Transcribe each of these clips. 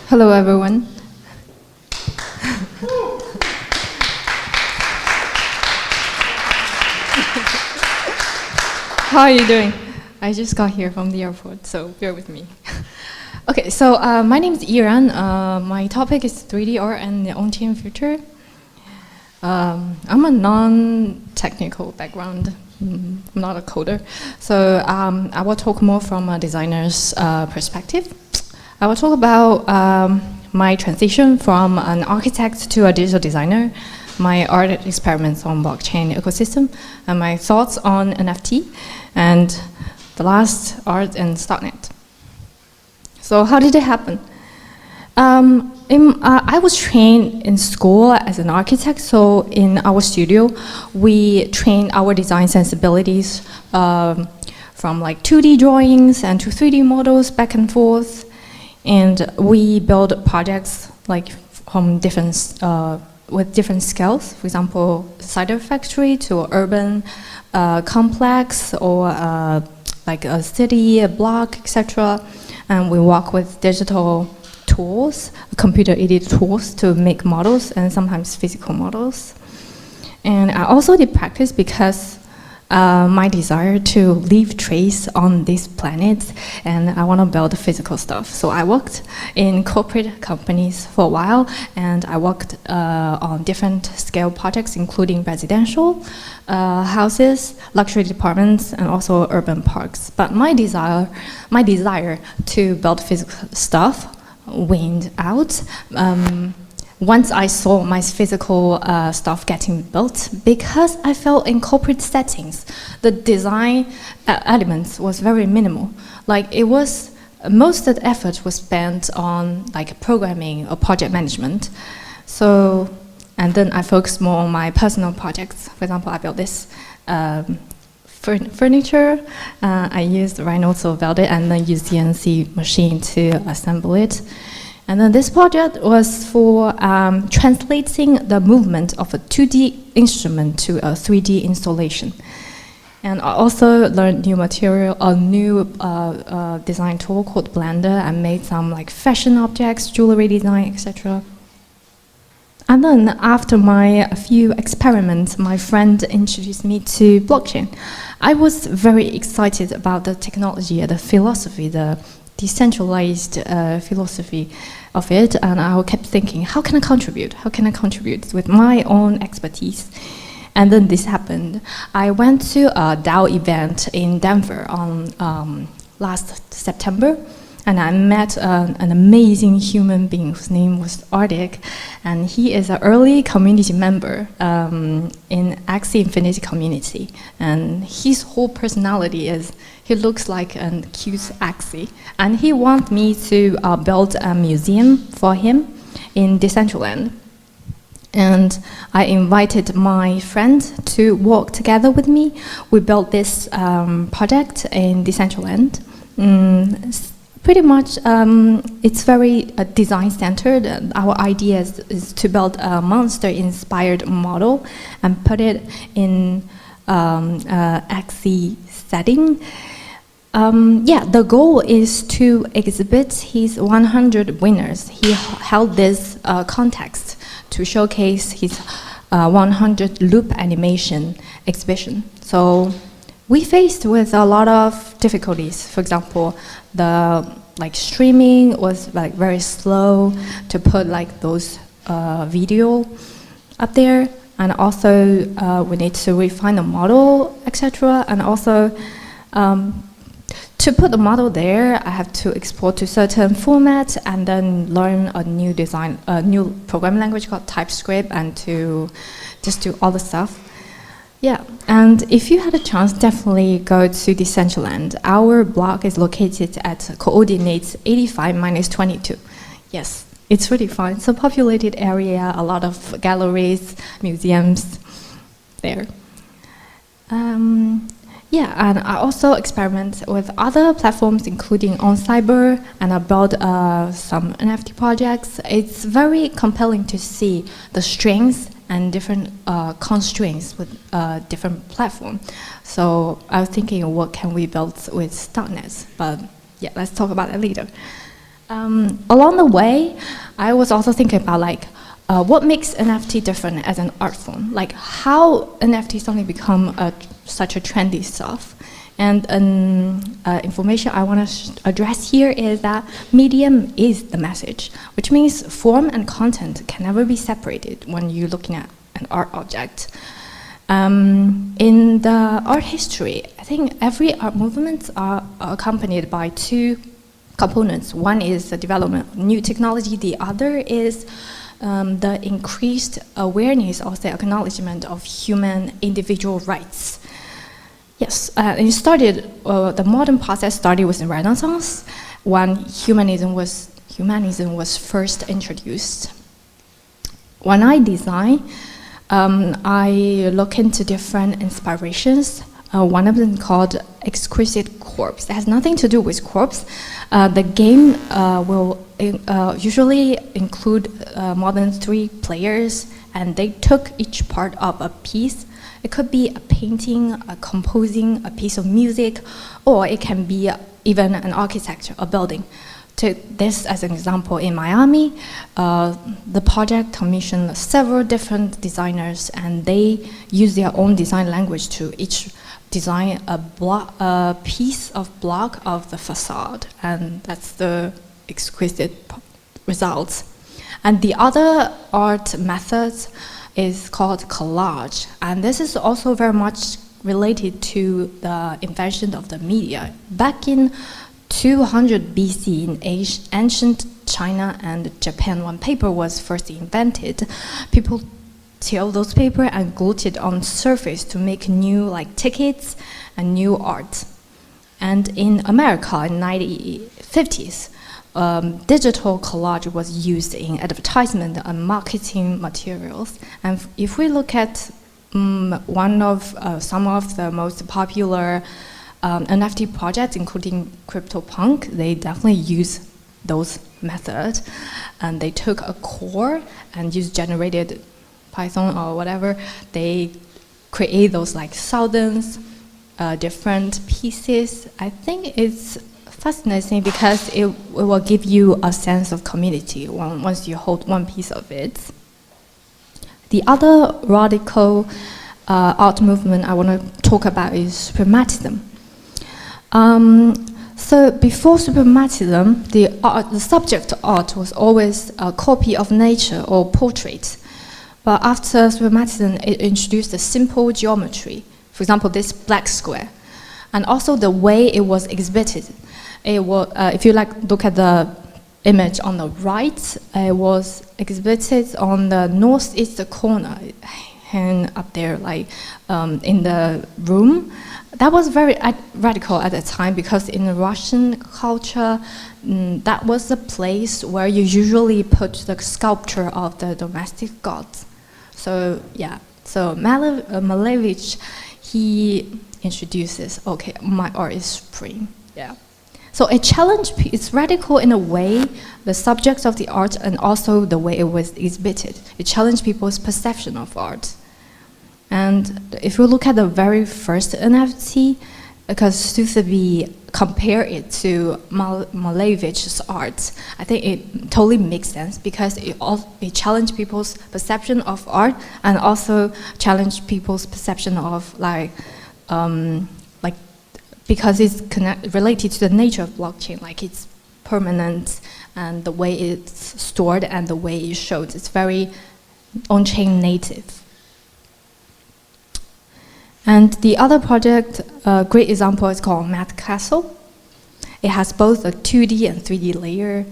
Hello, everyone. How are you doing? I just got here from the airport, so bear with me. Okay, so my name is Yiran. My topic is 3D art and the Onchain Future. I'm a non-technical background. I'm not a coder. So I will talk more from a designer's perspective. I will talk about my transition from an architect to a digital designer, my art experiments on blockchain ecosystem, and my thoughts on NFT, and the last art in Starknet. So how did it happen? I was trained in school as an architect, so in our studio, we train our design sensibilities from like 2D drawings and to 3D models back and forth. And we build projects like from different, with different scales. For example, cider factory to urban complex or like a city, a block, etc. And we work with digital tools, computer-aided tools to make models and sometimes physical models. And I also did practice because my desire to leave trace on this planet, and I want to build physical stuff. So I worked in corporate companies for a while, and I worked on different scale projects, including residential houses, luxury departments, and also urban parks. But my desire to build physical stuff waned out once I saw my physical stuff getting built, because I felt in corporate settings, the design elements was very minimal. Like it was, most of the effort was spent on like programming or project management. So, and then I focused more on my personal projects. For example, I built this furniture. I used Rhino to build it and then used the CNC machine to assemble it. And then this project was for translating the movement of a 2D instrument to a 3D installation. And I also learned new material, a new design tool called Blender, and made some like fashion objects, jewelry design, etc. And then after a few experiments, my friend introduced me to blockchain. I was very excited about the technology, the philosophy, the decentralized philosophy of it, and I kept thinking, how can I contribute? How can I contribute with my own expertise? And then this happened. I went to a DAO event in Denver on last September, and I met an amazing human being whose name was Arctic, and he is an early community member in Axiebitat community. And his whole personality is, he looks like a cute Axie. And he wanted me to build a museum for him in Decentraland. And I invited my friend to work together with me. We built this project in Decentraland. Pretty much, it's very design-centered. Our idea is to build a monster-inspired model and put it in Axie setting. The goal is to exhibit his 100 winners. He held this context to showcase his 100 loop animation exhibition. So we faced with a lot of difficulties. For example, the streaming was like very slow to put like those video up there, and also we need to refine the model, etc. And also to put the model there, I have to export to certain format and then learn a new design, a new programming language called TypeScript, and to just do all the stuff. Yeah, and if you had a chance, definitely go to Decentraland. Our block is located at coordinates 85-22. Yes, it's really fun. It's a populated area, a lot of galleries, museums there. And I also experiment with other platforms, including OnCyber, and I built some NFT projects. It's very compelling to see the strengths and different constraints with different platforms. So I was thinking, what can we build with Starknet? But yeah, let's talk about that later. Along the way, I was also thinking about what makes NFT different as an art form? Like how NFT suddenly become such a trendy stuff. And information I want to address here is that medium is the message, which means form and content can never be separated when you're looking at an art object. In the art history, I think every art movement are accompanied by two components. One is the development of new technology, the other is the increased awareness of the acknowledgement of human individual rights. Yes, it started, the modern process started with the Renaissance, when humanism was first introduced. When I design, I look into different inspirations. One of them called Exquisite Corpse. It has nothing to do with corpse. The game will usually include more than 3 players, and they took each part of a piece. It could be a painting, a composing, a piece of music, or it can be even an architecture, a building. Take this as an example. In Miami, the project commissioned several different designers, and they use their own design language to each design a piece of block of the facade, and that's the exquisite results. And the other art methods is called collage, and this is also very much related to the invention of the media. Back in 200 BC in ancient China and Japan, when paper was first invented, people tear those paper and glued it on surface to make new tickets and new art. And in America in 1950s, digital collage was used in advertisement and marketing materials. And if we look at some of the most popular NFT projects, including CryptoPunk, they definitely use those methods. And they took a core and used generated Python or whatever. They create those thousands different pieces. I think it's fascinating because it will give you a sense of community once you hold one piece of it. The other radical art movement I want to talk about is suprematism. So before suprematism, the subject of art was always a copy of nature or portrait. But after suprematism, it introduced a simple geometry. For example, this black square, and also the way it was exhibited. It was, if you look at the image on the right, it was exhibited on the northeast corner, hanging up there, in the room. That was very radical at the time because in the Russian culture, that was the place where you usually put the sculpture of the domestic gods. So yeah, so Malevich, he introduces, okay, my art is supreme. Yeah. So it's radical in a way, the subjects of the art and also the way it was exhibited. It challenged people's perception of art. And if you look at the very first NFT, because Sotheby's compare it to Malevich's art, I think it totally makes sense because it challenged people's perception of art and also challenged people's perception of because it's related to the nature of blockchain, it's permanent and the way it's stored and the way it shows. It's very on-chain native. And the other project, a great example is called Math Castle. It has both a 2D and 3D layer,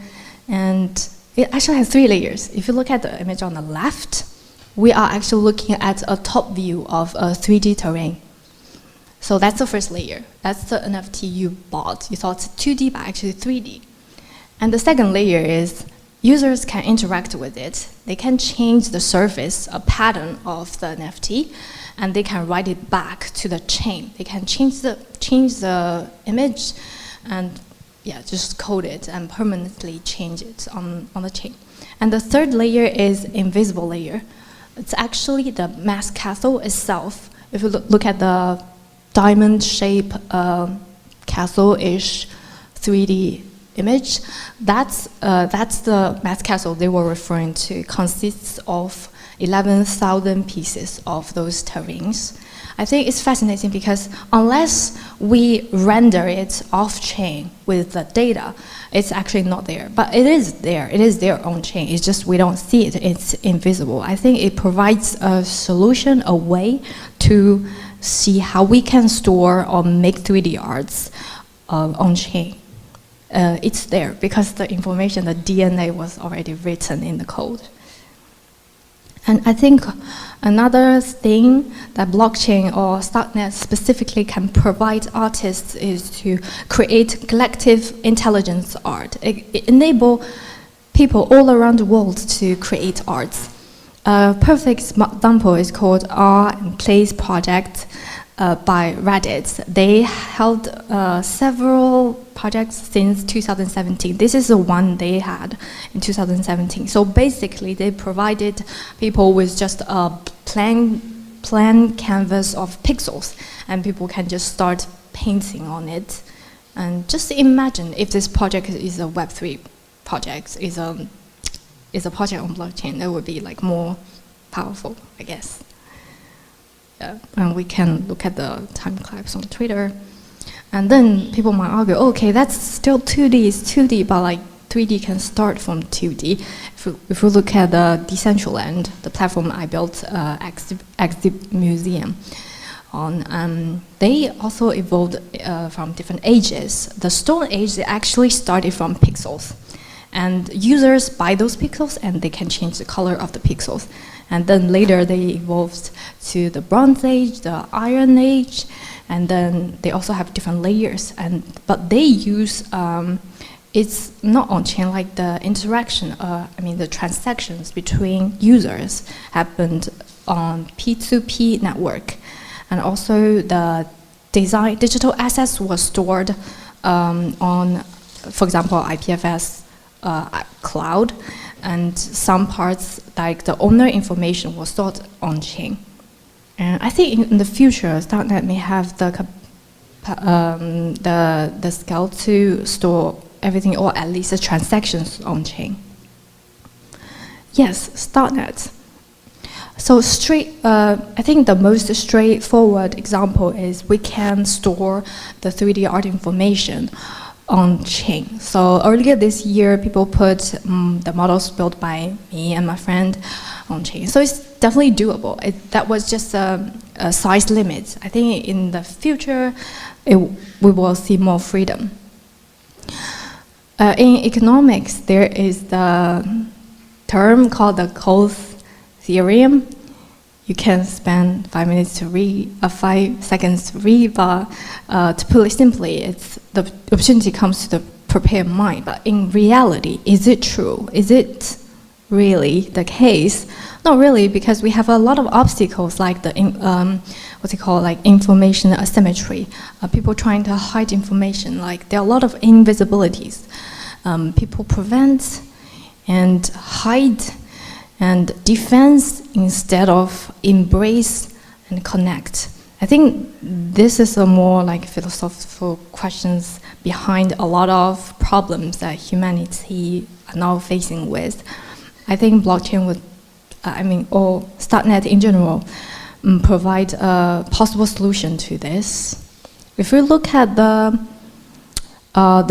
and it actually has 3 layers. If you look at the image on the left, we are actually looking at a top view of a 3D terrain. So that's the first layer. That's the NFT you bought. You thought it's 2D, but actually 3D. And the second layer is users can interact with it. They can change the surface, a pattern of the NFT, and they can write it back to the chain. They can change the image and just code it and permanently change it on the chain. And the third layer is invisible layer. It's actually the mass castle itself. If you look at the diamond shape castle-ish 3D image, that's the math castle they were referring to. Consists of 11,000 pieces of those terrains. I think it's fascinating because unless we render it off-chain with the data, it's actually not there. But it is there. It is there on-chain. It's just we don't see it. It's invisible. I think it provides a solution, a way to see how we can store or make 3D arts on-chain. It's there because the information, the DNA was already written in the code. And I think another thing that blockchain or Starknet specifically can provide artists is to create collective intelligence art. It enable people all around the world to create arts. A perfect example is called Art and Place Project by Reddit. They held several projects since 2017. This is the one they had in 2017. So basically, they provided people with just a plain canvas of pixels, and people can just start painting on it. And just imagine if this project is a Web3 project, is a project on blockchain, that would be like more powerful, I guess. And we can look at the time collapse on Twitter. And then people might argue, okay, that's still 2D, it's 2D, but like 3D can start from 2D. If we look at the Decentraland, the platform I built, Axiebitat Museum on, they also evolved from different ages. The Stone Age, they actually started from pixels. And users buy those pixels and they can change the color of the pixels. And then later they evolved to the Bronze Age, the Iron Age, and then they also have different layers. But they use, it's not on-chain, like the interaction, the transactions between users happened on P2P network. And also the digital assets were stored on, for example, IPFS cloud, and some parts, like the owner information, was stored on-chain. And I think in the future, Starknet may have the scale to store everything, or at least the transactions on-chain. Yes, Starknet. So I think the most straightforward example is we can store the 3D art information on-chain. So earlier this year, people put the models built by me and my friend on-chain. So it's definitely doable. That was just a size limit. I think in the future, we will see more freedom. In economics, there is the term called the cost theorem. You can spend 5 minutes to read, 5 seconds to read, but to put it simply, it's the opportunity comes to the prepared mind. But in reality, is it true? Is it really the case? Not really, because we have a lot of obstacles, like the information asymmetry. People trying to hide information. Like there are a lot of invisibilities. People prevent and hide and defense instead of embrace and connect. I think this is a more like philosophical questions behind a lot of problems that humanity are now facing with. I think blockchain would, or Starknet in general, provide a possible solution to this. If we look at the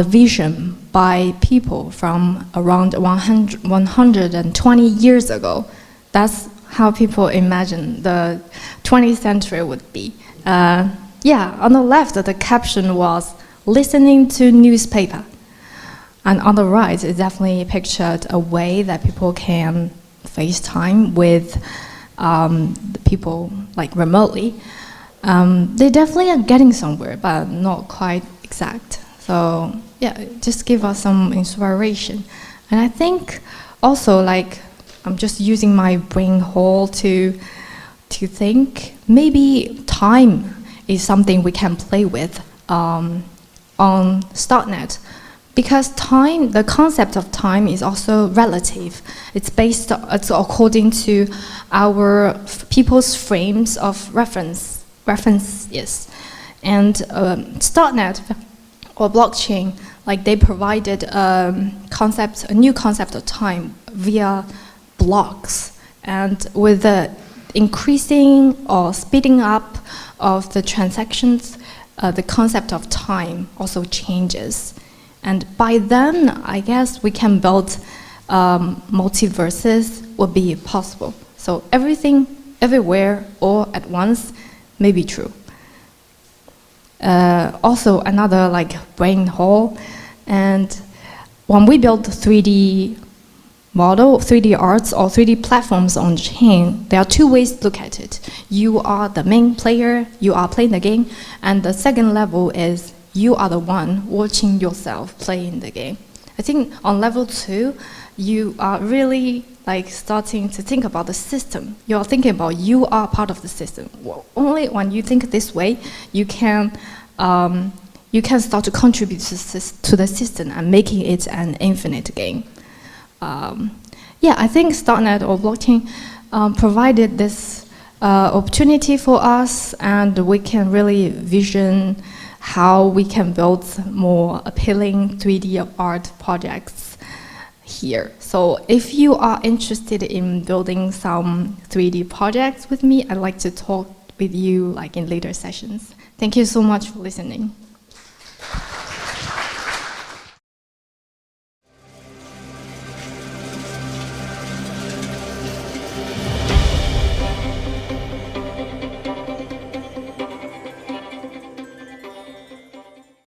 vision by people from around 120 years ago, that's how people imagine the 20th century would be. On the left, the caption was listening to newspaper. And on the right, it definitely pictured a way that people can FaceTime with the people like remotely. They definitely are getting somewhere, but not quite exact. So just give us some inspiration. And I think also I'm just using my brain hole to think maybe time is something we can play with on Starknet. Because time, the concept of time is also relative. It's according to our people's frames of references. And Starknet or blockchain like they provided a new concept of time via blocks, and with the increasing or speeding up of the transactions, the concept of time also changes. And by then, I guess we can build multiverses would be possible. So everything, everywhere, all at once may be true. Also another like brain hole, and when we build 3D model, 3D arts or 3D platforms on chain, there are two ways to look at it. You are the main player, you are playing the game, and the second level is you are the one watching yourself playing the game. I think on level 2, you are really like starting to think about the system. You are thinking about you are part of the system. Well, only when you think this way, you can start to contribute to the system and making it an infinite game. Yeah, I think Starknet or blockchain provided this opportunity for us, and we can really vision how we can build more appealing 3D art projects here. So if you are interested in building some 3D projects with me, I'd like to talk with you like in later sessions. Thank you so much for listening.